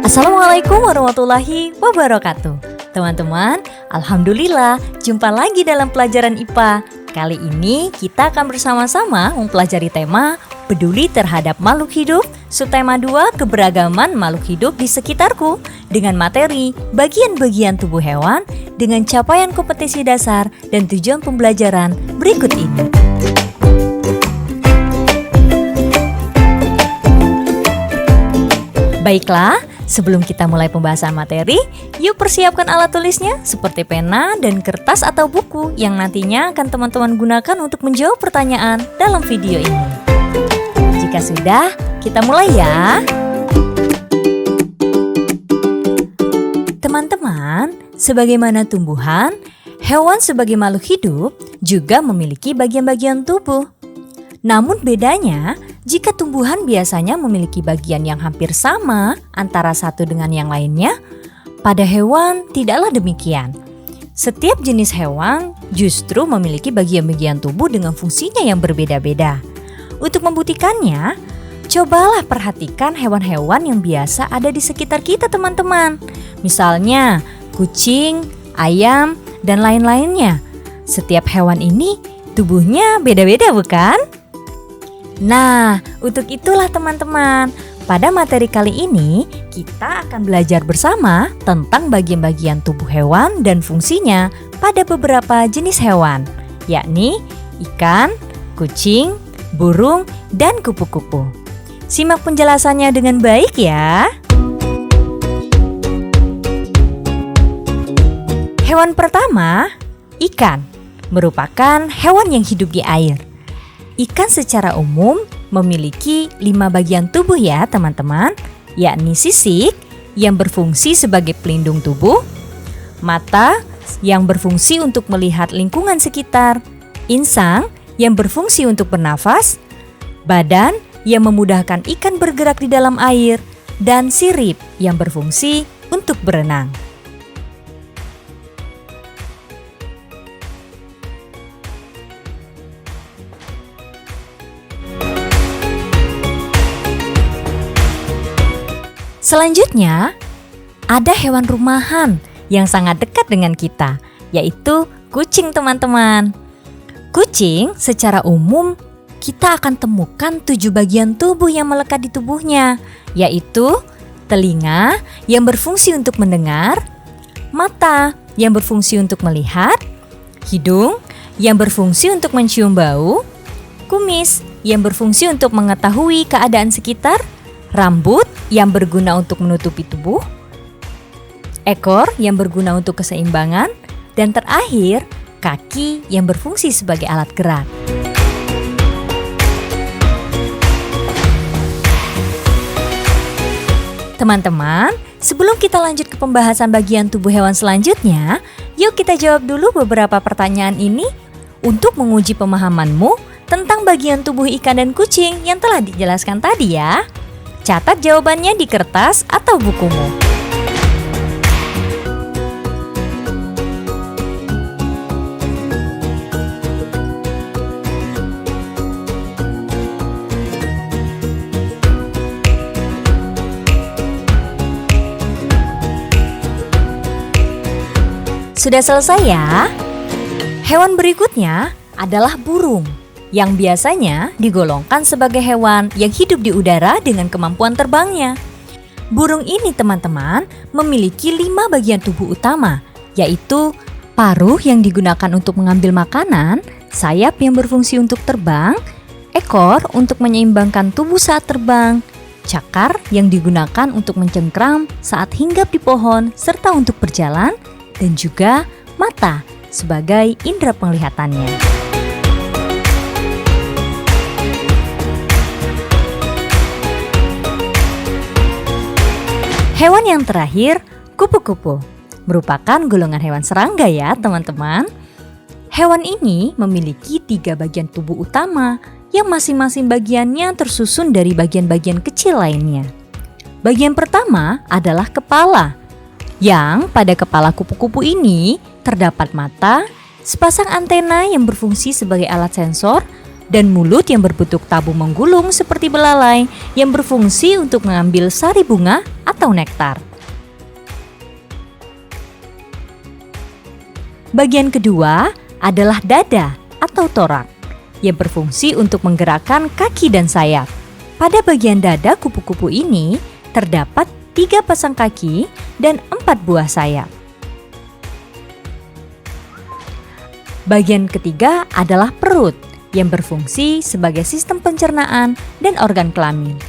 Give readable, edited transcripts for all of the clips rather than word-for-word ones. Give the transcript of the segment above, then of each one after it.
Assalamualaikum warahmatullahi wabarakatuh. Teman-teman, alhamdulillah jumpa lagi dalam pelajaran IPA. Kali ini kita akan bersama-sama mempelajari tema peduli terhadap makhluk hidup, subtema 2 keberagaman makhluk hidup di sekitarku dengan materi bagian-bagian tubuh hewan dengan capaian kompetensi dasar dan tujuan pembelajaran berikut ini. Baiklah, sebelum kita mulai pembahasan materi, yuk persiapkan alat tulisnya seperti pena dan kertas atau buku yang nantinya akan teman-teman gunakan untuk menjawab pertanyaan dalam video ini. Jika sudah, kita mulai ya. Teman-teman, sebagaimana tumbuhan, hewan sebagai makhluk hidup juga memiliki bagian-bagian tubuh. Namun bedanya, jika tumbuhan biasanya memiliki bagian yang hampir sama antara satu dengan yang lainnya, pada hewan tidaklah demikian. Setiap jenis hewan justru memiliki bagian-bagian tubuh dengan fungsinya yang berbeda-beda. Untuk membuktikannya, cobalah perhatikan hewan-hewan yang biasa ada di sekitar kita, teman-teman. Misalnya, kucing, ayam, dan lain-lainnya. Setiap hewan ini tubuhnya beda-beda, bukan? Nah, untuk itulah teman-teman, pada materi kali ini kita akan belajar bersama tentang bagian-bagian tubuh hewan dan fungsinya pada beberapa jenis hewan, yakni ikan, kucing, burung, dan kupu-kupu. Simak penjelasannya dengan baik ya. Hewan pertama, ikan, merupakan hewan yang hidup di air. Ikan secara umum memiliki 5 bagian tubuh ya teman-teman, yakni sisik yang berfungsi sebagai pelindung tubuh, mata yang berfungsi untuk melihat lingkungan sekitar, insang yang berfungsi untuk bernafas, badan yang memudahkan ikan bergerak di dalam air, dan sirip yang berfungsi untuk berenang. Selanjutnya, ada hewan rumahan yang sangat dekat dengan kita, yaitu kucing teman-teman. Kucing secara umum kita akan temukan 7 bagian tubuh yang melekat di tubuhnya, yaitu telinga yang berfungsi untuk mendengar, mata yang berfungsi untuk melihat, hidung yang berfungsi untuk mencium bau, kumis yang berfungsi untuk mengetahui keadaan sekitar, rambut yang berguna untuk menutupi tubuh, ekor yang berguna untuk keseimbangan, dan terakhir, kaki yang berfungsi sebagai alat gerak. Teman-teman, sebelum kita lanjut ke pembahasan bagian tubuh hewan selanjutnya, yuk kita jawab dulu beberapa pertanyaan ini untuk menguji pemahamanmu tentang bagian tubuh ikan dan kucing yang telah dijelaskan tadi ya. Catat jawabannya di kertas atau bukumu. Sudah selesai ya? Hewan berikutnya adalah burung, yang biasanya digolongkan sebagai hewan yang hidup di udara dengan kemampuan terbangnya. Burung ini teman-teman memiliki 5 bagian tubuh utama, yaitu paruh yang digunakan untuk mengambil makanan, sayap yang berfungsi untuk terbang, ekor untuk menyeimbangkan tubuh saat terbang, cakar yang digunakan untuk mencengkram saat hinggap di pohon serta untuk berjalan, dan juga mata sebagai indera penglihatannya. Hewan yang terakhir, kupu-kupu, merupakan golongan hewan serangga ya teman-teman. Hewan ini memiliki 3 bagian tubuh utama yang masing-masing bagiannya tersusun dari bagian-bagian kecil lainnya. Bagian pertama adalah kepala, yang pada kepala kupu-kupu ini terdapat mata, sepasang antena yang berfungsi sebagai alat sensor, dan mulut yang berbentuk tabung menggulung seperti belalai yang berfungsi untuk mengambil sari bunga atau nektar. Bagian kedua adalah dada atau torak yang berfungsi untuk menggerakkan kaki dan sayap. Pada bagian dada kupu-kupu ini terdapat 3 pasang kaki dan 4 buah sayap. Bagian ketiga adalah perut yang berfungsi sebagai sistem pencernaan dan organ kelamin.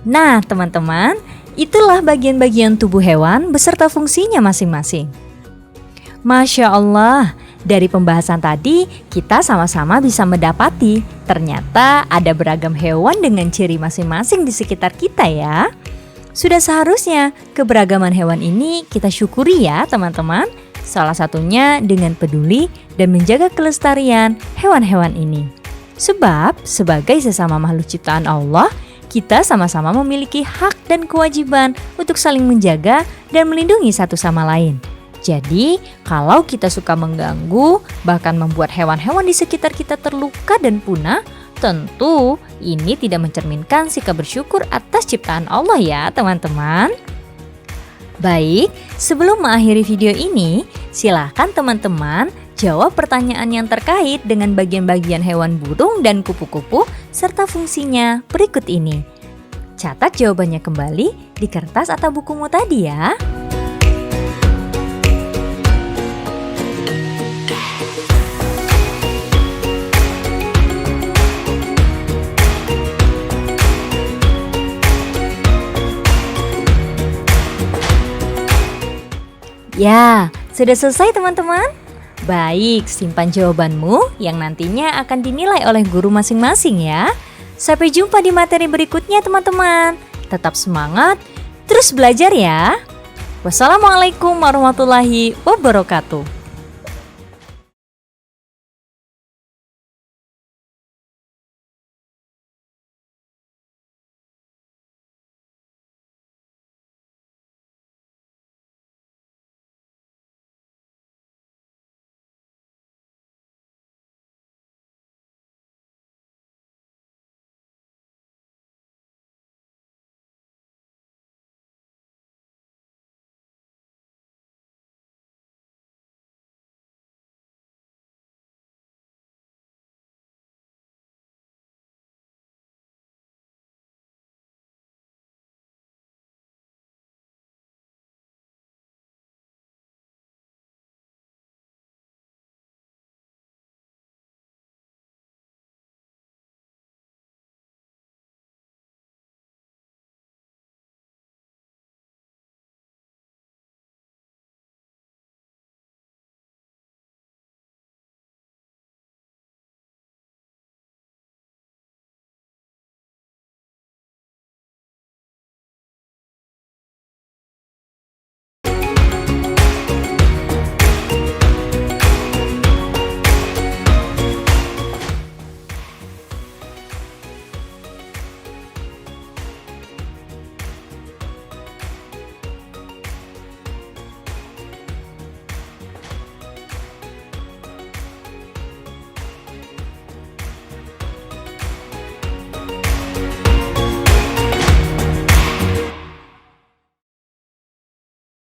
Nah, teman-teman, itulah bagian-bagian tubuh hewan beserta fungsinya masing-masing. Masya Allah, dari pembahasan tadi kita sama-sama bisa mendapati ternyata ada beragam hewan dengan ciri masing-masing di sekitar kita ya. Sudah seharusnya keberagaman hewan ini kita syukuri ya teman-teman. Salah satunya dengan peduli dan menjaga kelestarian hewan-hewan ini. Sebab sebagai sesama makhluk ciptaan Allah, kita sama-sama memiliki hak dan kewajiban untuk saling menjaga dan melindungi satu sama lain. Jadi, kalau kita suka mengganggu, bahkan membuat hewan-hewan di sekitar kita terluka dan punah, tentu ini tidak mencerminkan sikap bersyukur atas ciptaan Allah ya teman-teman. Baik, sebelum mengakhiri video ini, silakan teman-teman jawab pertanyaan yang terkait dengan bagian-bagian hewan burung dan kupu-kupu serta fungsinya berikut ini. Catat jawabannya kembali di kertas atau bukumu tadi ya. Ya, sudah selesai teman-teman? Baik, simpan jawabanmu yang nantinya akan dinilai oleh guru masing-masing ya. Sampai jumpa di materi berikutnya teman-teman. Tetap semangat, terus belajar ya. Wassalamualaikum warahmatullahi wabarakatuh.